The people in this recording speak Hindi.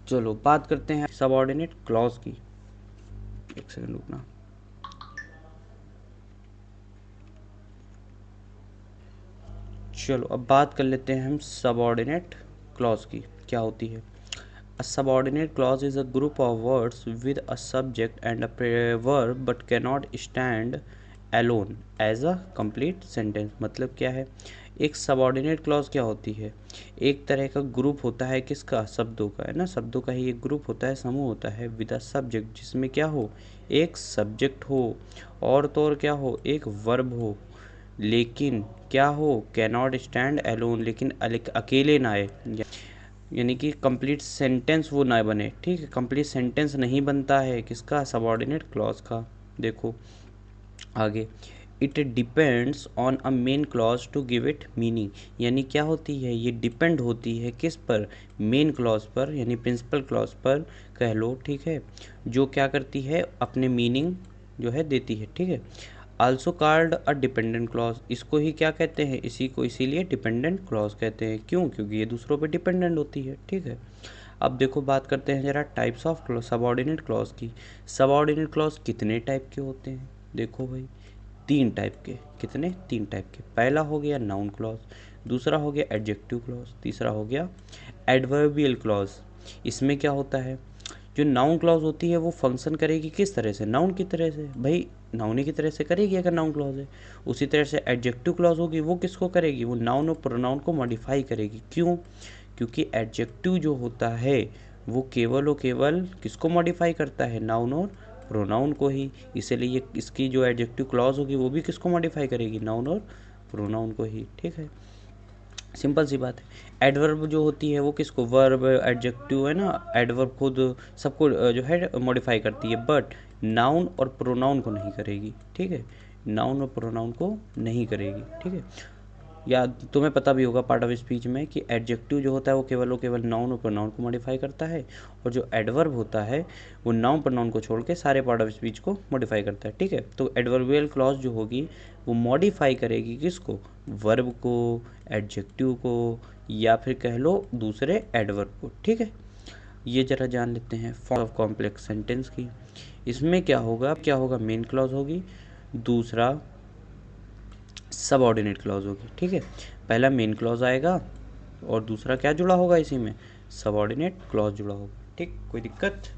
चलो बात करते हैं सबऑर्डिनेट क्लॉज की। एक सेकंड रुकना। चलो अब बात कर लेते हैं हम सबऑर्डिनेट क्लॉज की, क्या होती है। A subordinate clause is a group of words with a subject and a verb but cannot stand alone as a complete sentence। मतलब क्या है, एक सबऑर्डिनेट क्लॉज क्या होती है, एक तरह का ग्रुप होता है, किसका, शब्दों का, है ना, शब्दों का ही एक ग्रुप होता है, समूह होता है, विद अ सब्जेक्ट, जिसमें क्या हो, एक सब्जेक्ट हो और तो और क्या हो, एक वर्ब हो, लेकिन क्या हो, कैनॉट स्टैंड अलोन, लेकिन अकेले ना आए, यानी कि कंप्लीट सेंटेंस वो ना बने। ठीक है, कंप्लीट सेंटेंस नहीं बनता है किसका, सबऑर्डिनेट क्लॉज का। देखो आगे, it depends on a main clause to give it meaning. यानी क्या होती है, ये डिपेंड होती है किस पर, मेन क्लॉज पर, यानी प्रिंसिपल क्लॉज पर कह लो। ठीक है, जो क्या करती है, अपने मीनिंग जो है देती है। ठीक है, also called a dependent clause, इसको ही क्या कहते हैं, इसी को इसीलिए डिपेंडेंट क्लॉज कहते हैं। क्यों, क्योंकि ये दूसरों पे डिपेंडेंट होती है। ठीक है, अब देखो बात करते हैं जरा टाइप्स ऑफ सबऑर्डिनेट क्लॉज की। सबऑर्डिनेट क्लॉज कितने टाइप के होते हैं, देखो भाई, तीन टाइप के। कितने, तीन टाइप के। पहला हो गया नाउन क्लॉज, दूसरा हो गया एडजेक्टिव क्लॉज, तीसरा हो गया एडवर्बियल क्लॉज। इसमें क्या होता है, जो नाउन क्लॉज होती है वो फंक्शन करेगी किस तरह से, नाउन की तरह से, भाई नाउन की तरह से करेगी अगर नाउन क्लॉज है। उसी तरह से एडजेक्टिव क्लॉज होगी, वो किसको करेगी, वो नाउन और प्रोनाउन को मॉडिफाई करेगी। क्यों, क्योंकि एडजेक्टिव जो होता है वो केवल और केवल किसको मॉडिफाई करता है, नाउन और प्रोनाउन को ही। इसीलिए ये इसकी जो एडजेक्टिव क्लॉज होगी वो भी किसको मॉडिफाई करेगी, नाउन और प्रोनाउन को ही। ठीक है, सिंपल सी बात है। एडवर्ब जो होती है वो किसको, वर्ब, एडजेक्टिव, है ना, एडवर्ब खुद सबको जो है मॉडिफाई करती है, बट नाउन और प्रोनाउन को नहीं करेगी। ठीक है, नाउन और प्रोनाउन को नहीं करेगी। ठीक है, या तुम्हें पता भी होगा पार्ट ऑफ स्पीच में कि एडजेक्टिव जो होता है वो केवल नाउन और प्रोनाउन को मॉडिफाई करता है, और जो एडवर्ब होता है वो नाउन प्रोनाउन को छोड़ के सारे पार्ट ऑफ स्पीच को मॉडिफाई करता है। ठीक है, तो एडवर्बियल क्लॉज जो होगी वो मॉडिफाई करेगी किसको, वर्ब को, एडजेक्टिव को, या फिर कह लो दूसरे एडवर्ब को। ठीक है, ये जरा जान लेते हैं फॉर्म ऑफ कॉम्प्लेक्स सेंटेंस की। इसमें क्या होगा, मेन क्लॉज होगी, दूसरा सबऑर्डिनेट क्लॉज होगी। ठीक है, पहला मेन क्लॉज आएगा और दूसरा क्या जुड़ा होगा इसी में, सबऑर्डिनेट क्लॉज जुड़ा होगा। ठीक, कोई दिक्कत।